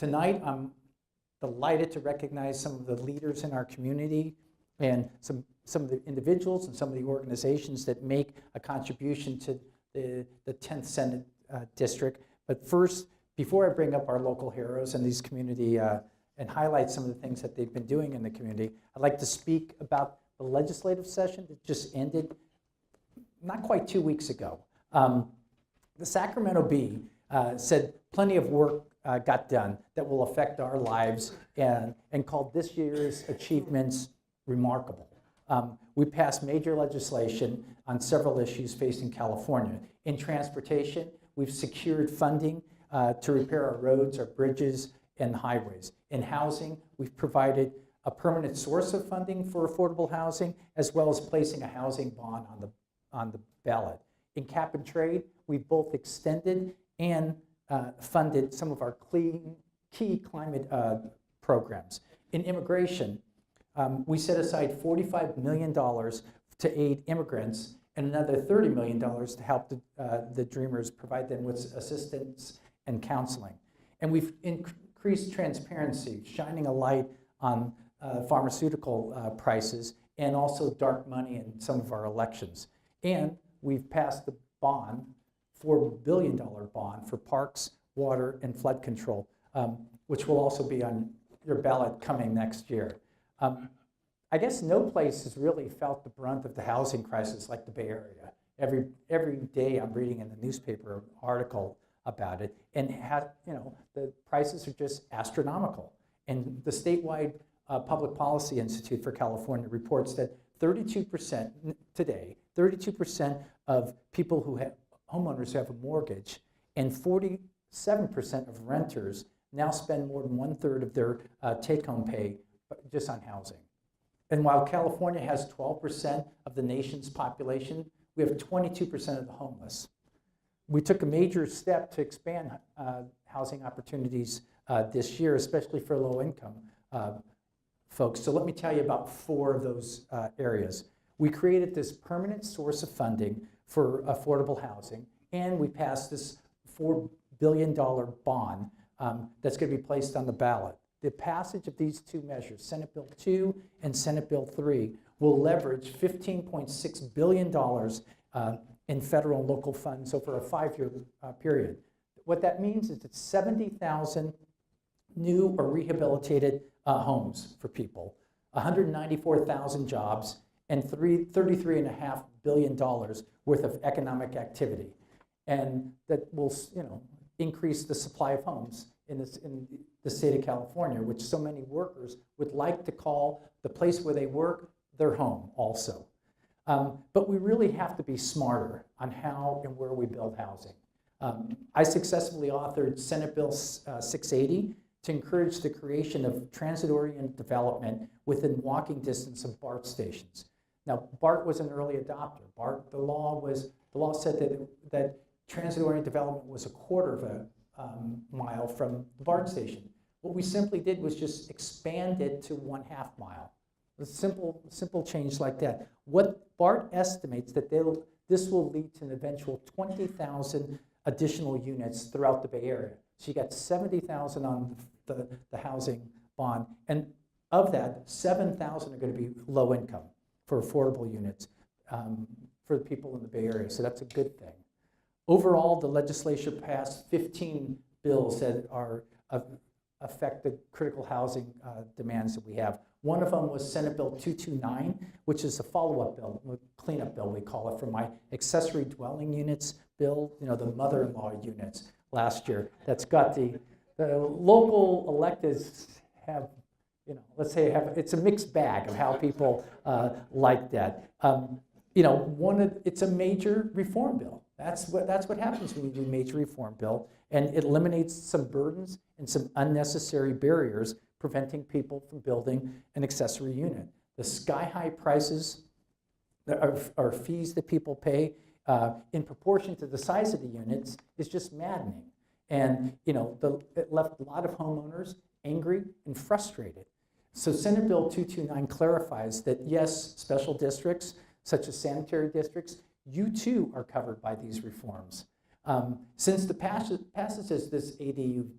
Tonight, I'm delighted to recognize some of the leaders in our community and some of the individuals and some of the organizations that make a contribution to the 10th Senate District. But first, before I bring up our local heroes and these community and highlight some of the things that they've been doing in the community, I'd like to speak about the legislative session that just ended not quite 2 weeks ago. The Sacramento Bee said plenty of work got done that will affect our lives and called this year's achievements remarkable. We passed major legislation on several issues facing California. In transportation, we've secured funding to repair our roads, our bridges, and highways. In housing, we've provided a permanent source of funding for affordable housing, as well as placing a housing bond on the ballot. In cap and trade, we've both extended and funded some of our key climate programs. In immigration, we set aside $45 million to aid immigrants and another $30 million to help the Dreamers, provide them with assistance and counseling. And we've increased transparency, shining a light on pharmaceutical prices and also dark money in some of our elections. And we've passed the bond, $4 billion bond for parks, water, and flood control, which will also be on your ballot coming next year. I guess no place has really felt the brunt of the housing crisis like the Bay Area. Every day I'm reading in the newspaper an article about it, and the prices are just astronomical. And the statewide Public Policy Institute for California reports that 32% today, 32% of people who have homeowners who have a mortgage and 47% of renters now spend more than 1/3 of their take-home pay just on housing. And while California has 12% of the nation's population, we have 22% of the homeless. We took a major step to expand housing opportunities this year, especially for low-income folks. So let me tell you about 4 of those areas. We created this permanent source of funding for affordable housing, and we passed this $4 billion bond that's going to be placed on the ballot. The passage of these 2 measures, Senate Bill 2 and Senate Bill 3, will leverage $15.6 billion in federal and local funds over a 5-year period. What that means is it's 70,000 new or rehabilitated homes for people, 194,000 jobs, and $33.5 billion worth of economic activity. And that will increase the supply of homes in the state of California, which so many workers would like to call the place where they work their home also. But we really have to be smarter on how and where we build housing. I successfully authored Senate Bill 680 to encourage the creation of transit-oriented development within walking distance of BART stations. Now, BART was an early adopter. The law said that transit-oriented development was a 1/4 of a mile from the BART station. What we simply did was just expand it to 1/2 mile. A simple change like that. What BART estimates that this will lead to an eventual 20,000 additional units throughout the Bay Area. So you got 70,000 on the housing bond, and of that, 7,000 are going to be low income for affordable units for the people in the Bay Area. So that's a good thing. Overall, the legislature passed 15 bills that affect the critical housing demands that we have. One of them was Senate Bill 229, which is a follow-up bill, a cleanup bill we call it, for my accessory dwelling units bill, the mother-in-law units last year. That's got the local electeds have, let's say it's a mixed bag of how people like that. It's a major reform bill. That's what happens when you do a major reform bill, and it eliminates some burdens and some unnecessary barriers preventing people from building an accessory unit. The sky-high prices or fees that people pay in proportion to the size of the units is just maddening. And it left a lot of homeowners angry and frustrated. So Senate Bill 229 clarifies that yes, special districts such as sanitary districts, you too are covered by these reforms. Since the passage of this ADU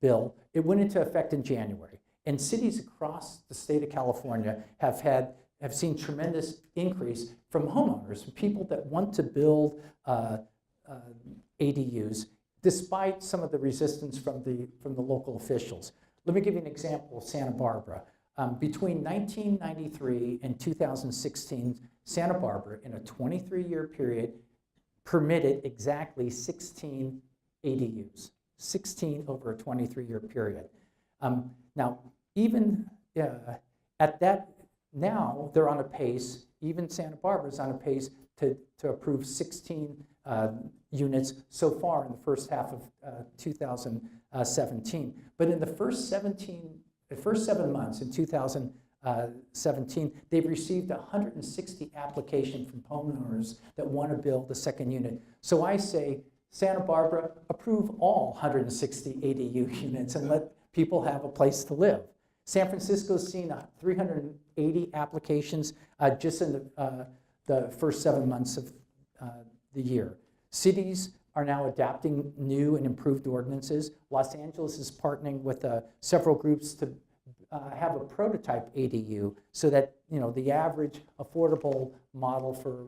bill, it went into effect in January. And cities across the state of California have seen tremendous increase from homeowners, from people that want to build ADUs, despite some of the resistance from the local officials. Let me give you an example of Santa Barbara. Between 1993 and 2016, Santa Barbara, in a 23-year period, permitted exactly 16 ADUs, 16 over a 23-year period. Now, even at that, now they're on a pace, even Santa Barbara's on a pace to approve 16 units so far in the first half of 2017. But in the first 7 months in 2017, they've received 160 applications from homeowners that want to build a second unit. So I say, Santa Barbara, approve all 160 ADU units and let people have a place to live. San Francisco's seen 380 applications just in the first 7 months of the year. Cities are now adapting new and improved ordinances. Los Angeles is partnering with several groups to have a prototype ADU so that the average affordable model for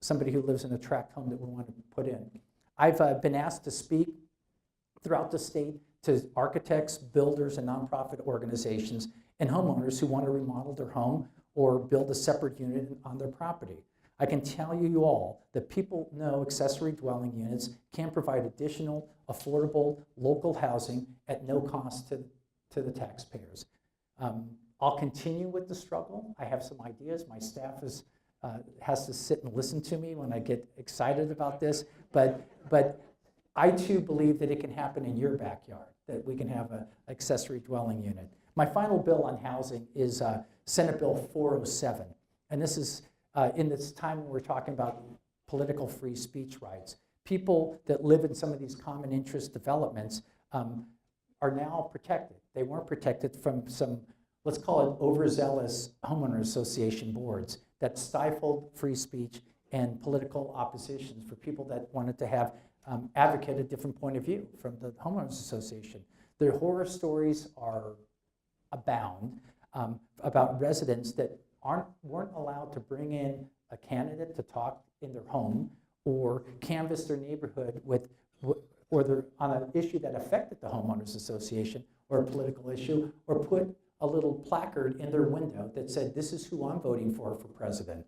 somebody who lives in a tract home that we want to put in. I've been asked to speak throughout the state to architects, builders, and nonprofit organizations and homeowners who want to remodel their home or build a separate unit on their property. I can tell you all that people know accessory dwelling units can provide additional, affordable, local housing at no cost to the taxpayers. I'll continue with the struggle. I have some ideas. My staff has to sit and listen to me when I get excited about this, but I too believe that it can happen in your backyard, that we can have an accessory dwelling unit. My final bill on housing is Senate Bill 407, and this is in this time when we're talking about political free speech rights. People that live in some of these common interest developments are now protected. They weren't protected from some, let's call it overzealous homeowner association boards that stifled free speech and political oppositions for people that wanted to have advocate a different point of view from the homeowners association. The horror stories are abound about residents that weren't allowed to bring in a candidate to talk in their home or canvass their neighborhood or they're on an issue that affected the homeowners association or a political issue, or put a little placard in their window that said, "This is who I'm voting for president."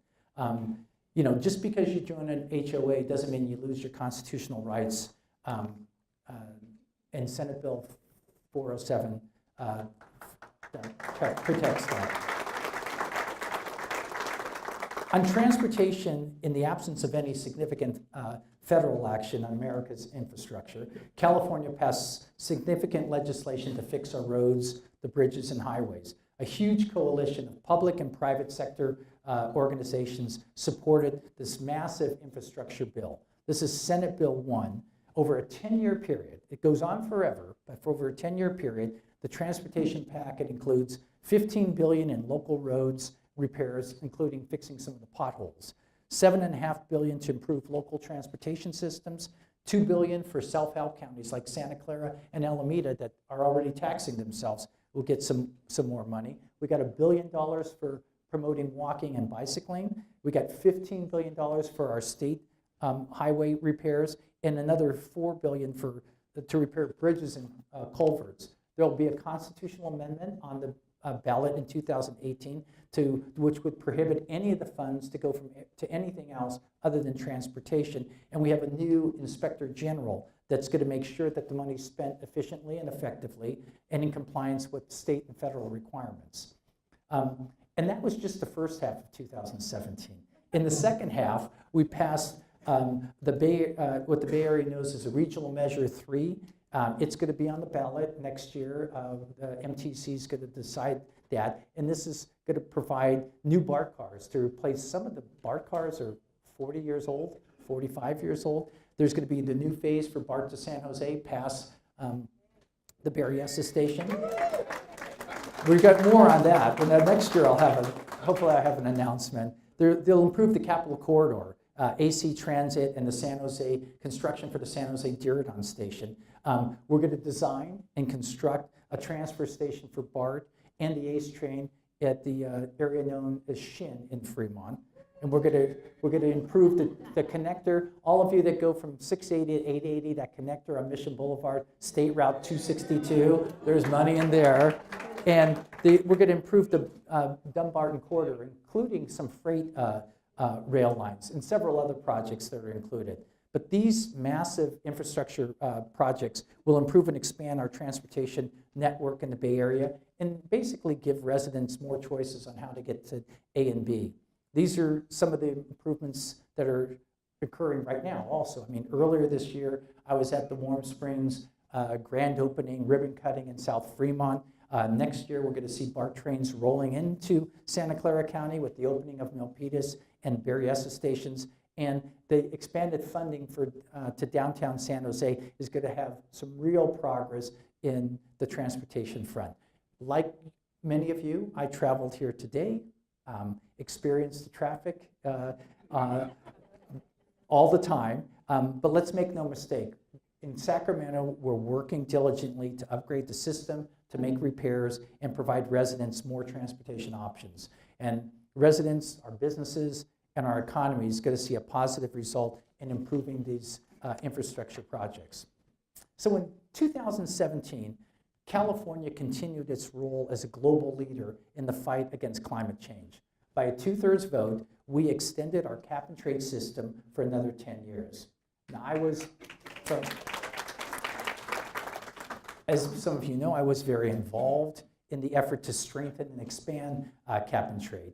Just because you join an HOA doesn't mean you lose your constitutional rights. And Senate Bill 407 protects that. On transportation, in the absence of any significant federal action on America's infrastructure, California passed significant legislation to fix our roads, the bridges, and highways. A huge coalition of public and private sector organizations supported this massive infrastructure bill. This is Senate Bill 1. Over a 10-year period, it goes on forever, but for over a 10-year period, the transportation packet includes $15 billion in local roads repairs, including fixing some of the potholes, $7.5 billion to improve local transportation systems, $2 billion for self-help counties like Santa Clara and Alameda that are already taxing themselves will get some more money. We got $1 billion for promoting walking and bicycling. We got $15 billion for our state highway repairs, and another $4 billion to repair bridges and culverts. There will be a constitutional amendment on the ballot in 2018 which would prohibit any of the funds to go to anything else other than transportation. And we have a new inspector general that's going to make sure that the money is spent efficiently and effectively and in compliance with state and federal requirements. And that was just the first half of 2017. In the second half, we passed what the Bay Area knows as a Regional Measure 3. It's going to be on the ballot next year. The MTC is going to decide that, and this is going to provide new BART cars to replace some of the BART cars are 40 years old, 45 years old. There's going to be the new phase for BART to San Jose past the Berryessa station. We've got more on that, but next year hopefully I'll have an announcement. They'll improve the Capitol Corridor. AC Transit and the San Jose, construction for the San Jose Diridon Station. We're going to design and construct a transfer station for BART and the ACE train at the area known as Shin in Fremont. And we're going to improve the connector. All of you that go from 680 to 880, that connector on Mission Boulevard, State Route 262, there's money in there. And we're going to improve the Dumbarton corridor, including some freight rail lines and several other projects that are included. But these massive infrastructure projects will improve and expand our transportation network in the Bay Area and basically give residents more choices on how to get to A and B. These are some of the improvements that are occurring right now also. I mean, earlier this year, I was at the Warm Springs grand opening, ribbon cutting in South Fremont. Next year, we're going to see BART trains rolling into Santa Clara County with the opening of Milpitas and Berryessa stations. And the expanded funding for to downtown San Jose is going to have some real progress in the transportation front. Like many of you, I traveled here today, experienced the traffic all the time, but let's make no mistake. In Sacramento, we're working diligently to upgrade the system, to make repairs, and provide residents more transportation options. And residents, our businesses, and our economy is going to see a positive result in improving these infrastructure projects. So in 2017, California continued its role as a global leader in the fight against climate change. By a 2/3 vote, we extended our cap and trade system for another 10 years. Now, as some of you know, I was very involved in the effort to strengthen and expand cap and trade.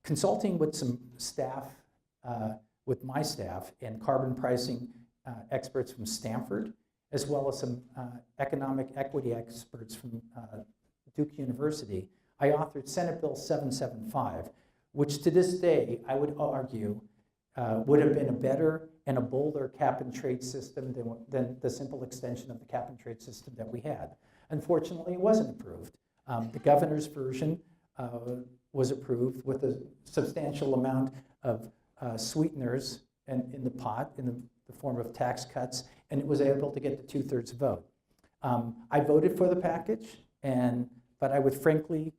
Consulting with some staff, with my staff and carbon pricing experts from Stanford, as well as some economic equity experts from Duke University, I authored Senate Bill 775, which to this day, I would argue, would have been a better and a bolder cap and trade system than the simple extension of the cap and trade system that we had. Unfortunately, it wasn't approved. The governor's version was approved with a substantial amount of sweeteners in the pot in the form of tax cuts, and it was able to get the 2/3 vote. I voted for the package, but I would frankly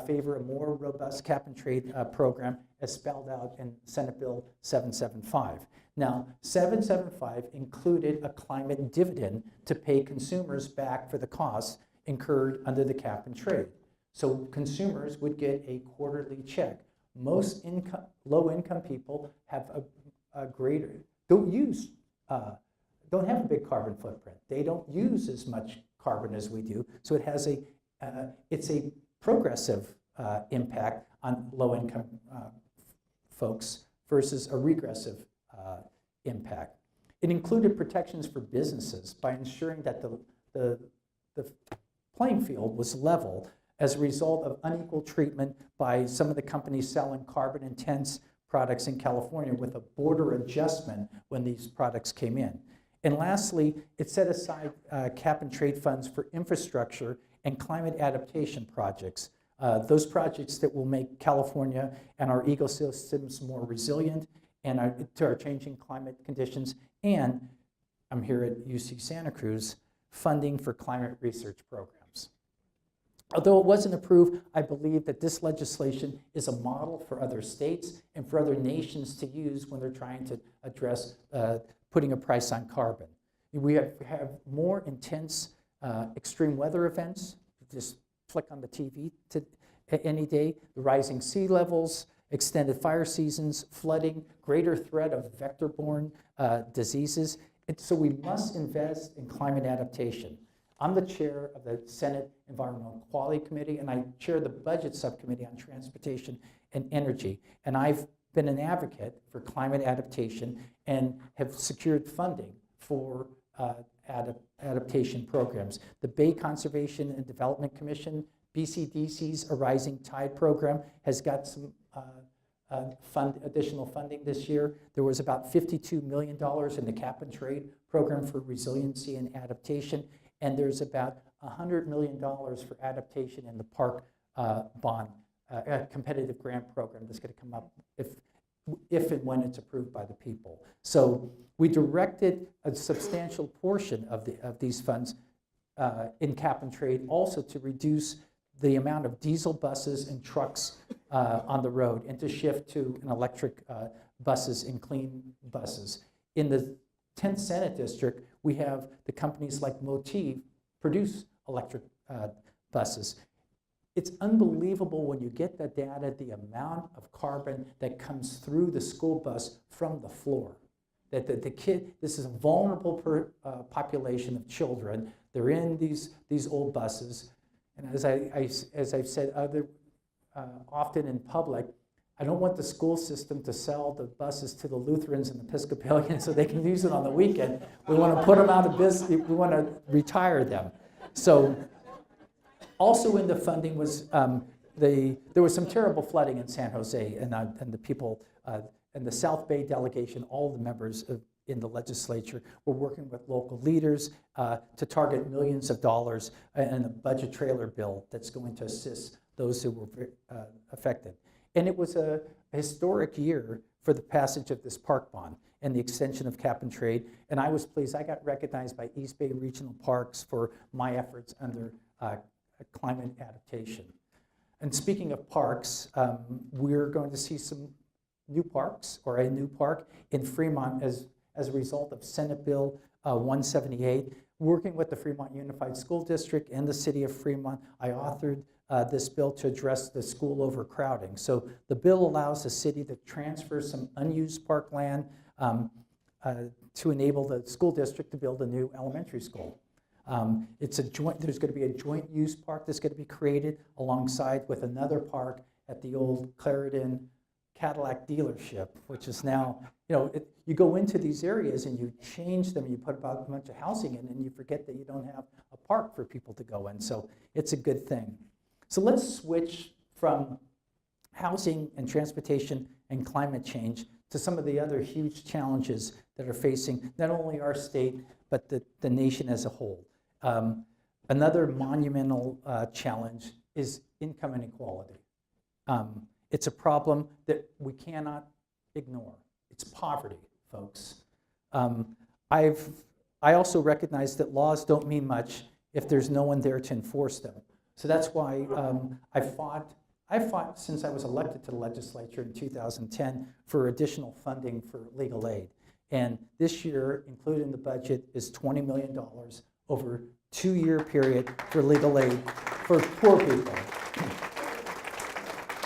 favor a more robust cap and trade program as spelled out in Senate Bill 775. Now, 775 included a climate dividend to pay consumers back for the costs incurred under the cap and trade. So consumers would get a quarterly check. Most low-income people have don't have a big carbon footprint. They don't use as much carbon as we do. So it's a progressive impact on low-income folks versus a regressive impact. It included protections for businesses by ensuring that the playing field was level as a result of unequal treatment by some of the companies selling carbon-intense products in California with a border adjustment when these products came in. And lastly, it set aside cap and trade funds for infrastructure and climate adaptation projects. Those projects that will make California and our ecosystems more resilient and to our changing climate conditions. And I'm here at UC Santa Cruz, funding for climate research programs. Although it wasn't approved, I believe that this legislation is a model for other states and for other nations to use when they're trying to address putting a price on carbon. We have more intense extreme weather events. Just flick on the TV any day. The rising sea levels, extended fire seasons, flooding, greater threat of vector-borne diseases. So we must invest in climate adaptation. I'm the chair of the Senate Environmental Quality Committee, and I chair the Budget Subcommittee on Transportation and Energy. And I've been an advocate for climate adaptation and have secured funding for adaptation programs. The Bay Conservation and Development Commission, BCDC's A Rising Tide program, has got some additional funding this year. There was about $52 million in the cap and trade program for resiliency and adaptation, and there's about $100 million for adaptation in the park bond, competitive grant program that's going to come up if and when it's approved by the people. So we directed a substantial portion of these funds in cap and trade also to reduce the amount of diesel buses and trucks on the road and to shift to an electric buses and clean buses. In the 10th Senate District, we have the companies like Motiv produce electric buses. It's unbelievable when you get the data, the amount of carbon that comes through the school bus from the floor. That the kid, this is a vulnerable population of children. They're in these old buses. And as I've said often in public, I don't want the school system to sell the buses to the Lutherans and Episcopalians so they can use it on the weekend. We want to put them out of business. We want to retire them. So also in the funding was there was some terrible flooding in San Jose, and the people and the South Bay delegation, all the members in the legislature were working with local leaders to target millions of dollars in a budget trailer bill that's going to assist those who were affected. And it was a historic year for the passage of this park bond and the extension of cap and trade. And I was pleased. I got recognized by East Bay Regional Parks for my efforts under climate adaptation. And speaking of parks, we're going to see some new parks, or a new park in Fremont as a result of Senate Bill 178. Working with the Fremont Unified School District and the city of Fremont, I authored this bill to address the school overcrowding. So the bill allows the city to transfer some unused park land to enable the school district to build a new elementary school. There's going to be a joint use park that's going to be created alongside with another park at the old Clarendon Cadillac dealership, which is now, you go into these areas and you change them, and you put about a bunch of housing in, and you forget that you don't have a park for people to go in. So it's a good thing. So let's switch from housing and transportation and climate change to some of the other huge challenges that are facing not only our state, but the nation as a whole. Another monumental challenge is income inequality. It's a problem that we cannot ignore. It's poverty, folks. I also recognize that laws don't mean much if there's no one there to enforce them. So that's why I fought since I was elected to the legislature in 2010 for additional funding for legal aid. And this year, included in the budget, is $20 million over a 2-year period for legal aid for poor people.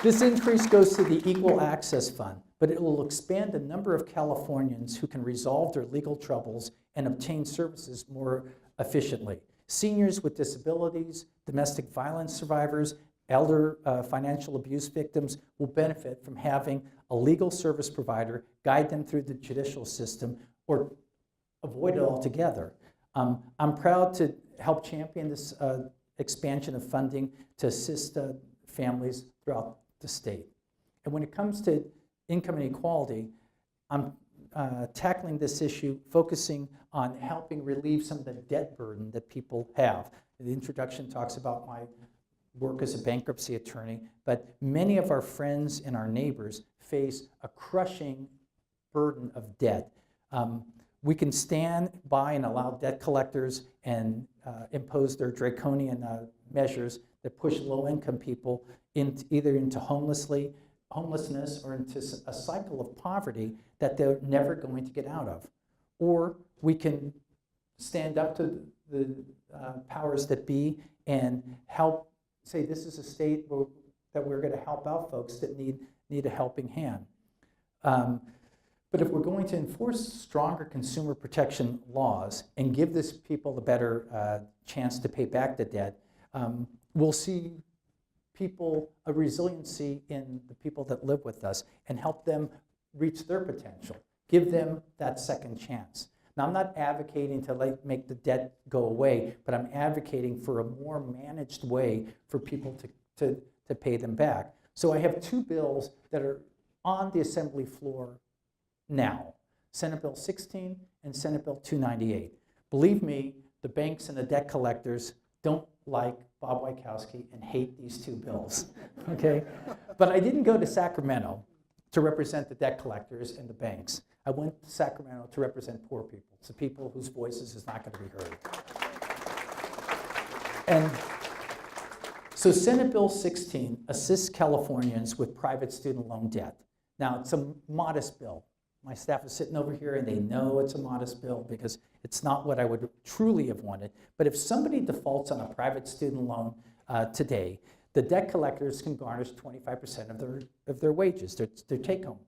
This increase goes to the Equal Access Fund, but it will expand the number of Californians who can resolve their legal troubles and obtain services more efficiently. Seniors with disabilities, domestic violence survivors, elder financial abuse victims will benefit from having a legal service provider guide them through the judicial system or avoid it altogether. I'm proud to help champion this expansion of funding to assist families throughout the state. And when it comes to income inequality, I'm tackling this issue, focusing on helping relieve some of the debt burden that people have. The introduction talks about my work as a bankruptcy attorney, but many of our friends and our neighbors face a crushing burden of debt. We can stand by and allow debt collectors and impose their draconian measures that push low-income people either into homelessness or into a cycle of poverty that they're never going to get out of. Or we can stand up to the powers that be and help say this is a state that we're going to help out folks that need a helping hand. But if we're going to enforce stronger consumer protection laws and give this people a better chance to pay back the debt, we'll see a resiliency in the people that live with us and help them reach their potential. Give them that second chance. Now, I'm not advocating to make the debt go away, but I'm advocating for a more managed way for people to pay them back. So I have 2 bills that are on the Assembly floor now, Senate Bill 16 and Senate Bill 298. Believe me, the banks and the debt collectors don't like Bob Wieckowski and hate these 2 bills, okay? But I didn't go to Sacramento. to represent the debt collectors and the banks. I went to Sacramento to represent poor people. It's the people whose voices is not going to be heard. And so Senate Bill 16 assists Californians with private student loan debt. Now, it's a modest bill. My staff is sitting over here and they know it's a modest bill because it's not what I would truly have wanted. But if somebody defaults on a private student loan today, the debt collectors can garnish 25% of their wages, their take home.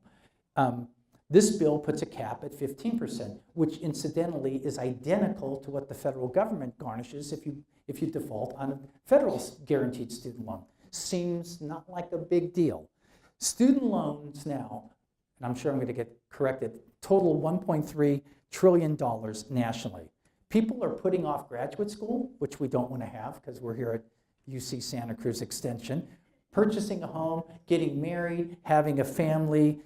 This bill puts a cap at 15%, which incidentally is identical to what the federal government garnishes if you default on a federal guaranteed student loan. Seems not like a big deal. Student loans now, and I'm sure I'm going to get corrected, total $1.3 trillion nationally. People are putting off graduate school, which we don't want to have because we're here at UC Santa Cruz Extension, purchasing a home, getting married, having a family.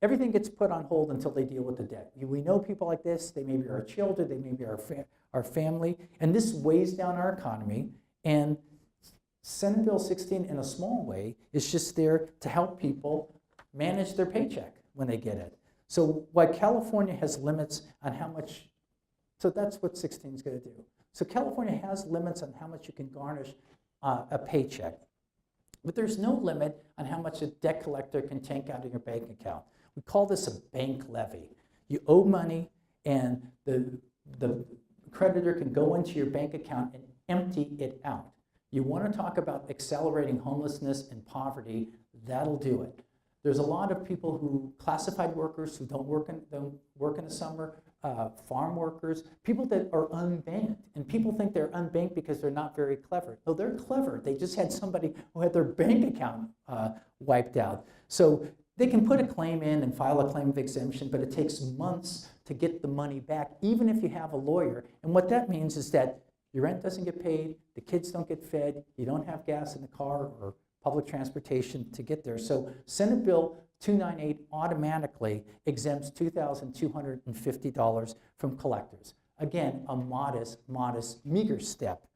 Everything gets put on hold until they deal with the debt. We know people like this. They may be our children. They may be our family. And this weighs down our economy. And Senate Bill 16, in a small way, is just there to help people manage their paycheck when they get it. So while California has limits on how much, so that's what 16 is going to do. So California has limits on how much you can garnish a paycheck. But there's no limit on how much a debt collector can take out of your bank account. We call this a bank levy. You owe money and the creditor can go into your bank account and empty it out. You want to talk about accelerating homelessness and poverty, that'll do it. There's a lot of people who, classified workers who don't work in the summer, farm workers, people that are unbanked. And people think they're unbanked because they're not very clever. No, they're clever. They just had somebody who had their bank account wiped out. So they can put a claim in and file a claim of exemption, but it takes months to get the money back, even if you have a lawyer. And what that means is that your rent doesn't get paid, the kids don't get fed, you don't have gas in the car or public transportation to get there. So Senate Bill 298 automatically exempts $2,250 from collectors. Again, a modest, meager step.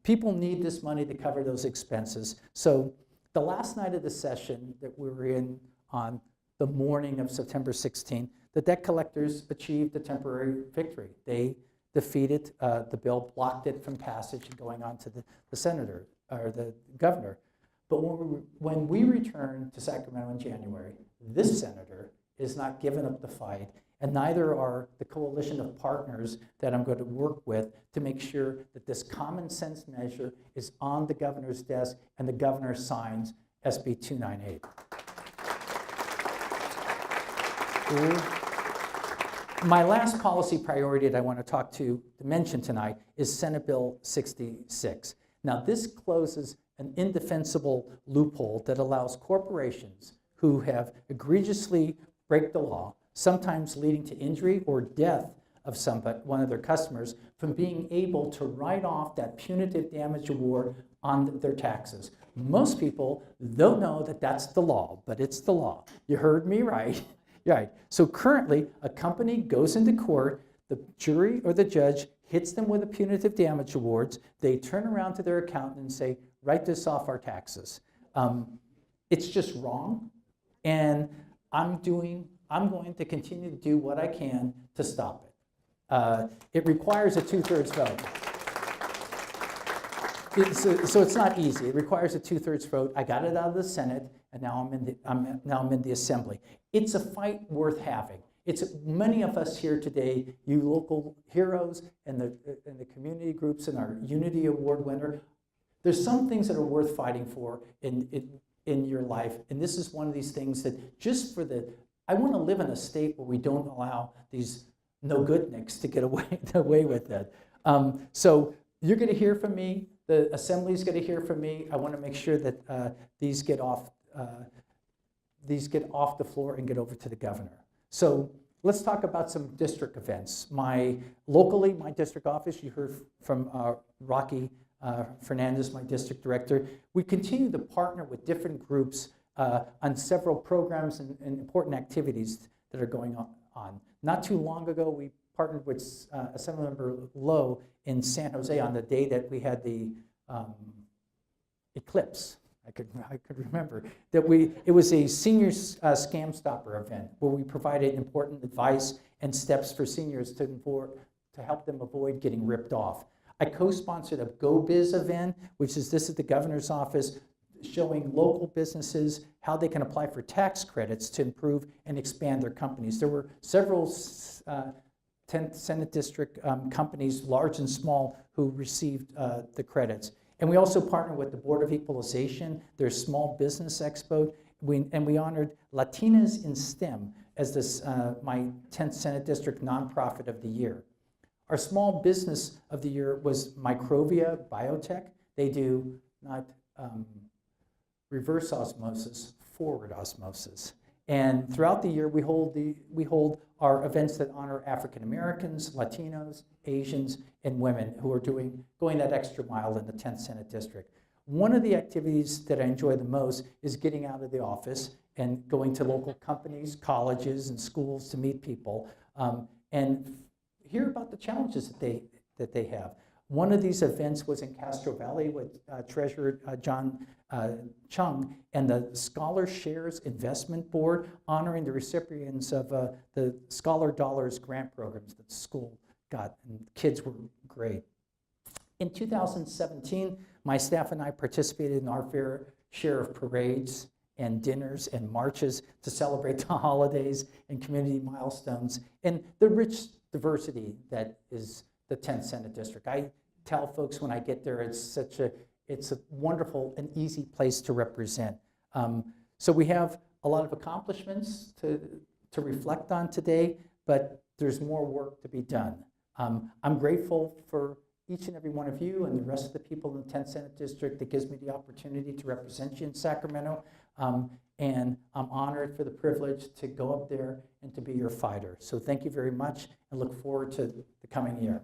People need this money to cover those expenses. So the last night of the session that we were in on the morning of September 16, the debt collectors achieved a temporary victory. They defeated the bill, blocked it from passage and going on to the senator or the governor. But when we return to Sacramento in January, this senator is not giving up the fight, and neither are the coalition of partners that I'm going to work with to make sure that this common sense measure is on the governor's desk and the governor signs SB 298. My last policy priority that I want to mention tonight is Senate Bill 66. Now, this closes an indefensible loophole that allows corporations who have egregiously break the law, sometimes leading to injury or death of one of their customers, from being able to write off that punitive damage award on their taxes. Most people don't know that that's the law, but it's the law. You heard me right. Right. So currently, a company goes into court, the jury or the judge hits them with a punitive damage awards, they turn around to their accountant and say, write this off our taxes. It's just wrong, and I'm going to continue to do what I can to stop it. It requires a 2/3 vote. So it's not easy. It requires a 2/3 vote. I got it out of the Senate, and now I'm in the Assembly. It's a fight worth having. It's many of us here today, you local heroes and the community groups and our Unity Award winner. There's some things that are worth fighting for in your life, and this is one of these things that just for I want to live in a state where we don't allow these no-goodniks to get away with it. So you're going to hear from me. The Assembly's going to hear from me. I want to make sure that these get off the floor and get over to the governor. So let's talk about some district events. Locally, my district office, you heard from Rocky Fernandez, my district director. We continue to partner with different groups on several programs and important activities that are going on. Not too long ago, we partnered with Assemblymember Lowe in San Jose on the day that we had the eclipse. I could remember, that it was a senior scam stopper event where we provided important advice and steps for seniors to help them avoid getting ripped off. I co-sponsored a GoBiz event, this is the governor's office, showing local businesses how they can apply for tax credits to improve and expand their companies. There were several 10th Senate District companies, large and small, who received the credits. And we also partnered with the Board of Equalization, their Small Business Expo, and we honored Latinas in STEM as my 10th Senate District Nonprofit of the Year. Our Small Business of the Year was Microvia Biotech. They do not reverse osmosis, forward osmosis. And throughout the year, we hold our events that honor African Americans, Latinos, Asians, and women who are going that extra mile in the 10th Senate District. One of the activities that I enjoy the most is getting out of the office and going to local companies, colleges, and schools to meet people and hear about the challenges that they have. One of these events was in Castro Valley with Treasurer John Chung and the Scholar Shares Investment Board, honoring the recipients of the Scholar Dollars grant programs that the school got, and kids were great. In 2017, my staff and I participated in our fair share of parades and dinners and marches to celebrate the holidays and community milestones and the rich diversity that is the 10th Senate District. I tell folks when I get there, it's a wonderful and easy place to represent. So we have a lot of accomplishments to reflect on today, but there's more work to be done. I'm grateful for each and every one of you and the rest of the people in the 10th Senate District that gives me the opportunity to represent you in Sacramento. And I'm honored for the privilege to go up there and to be your fighter. So thank you very much and look forward to the coming year.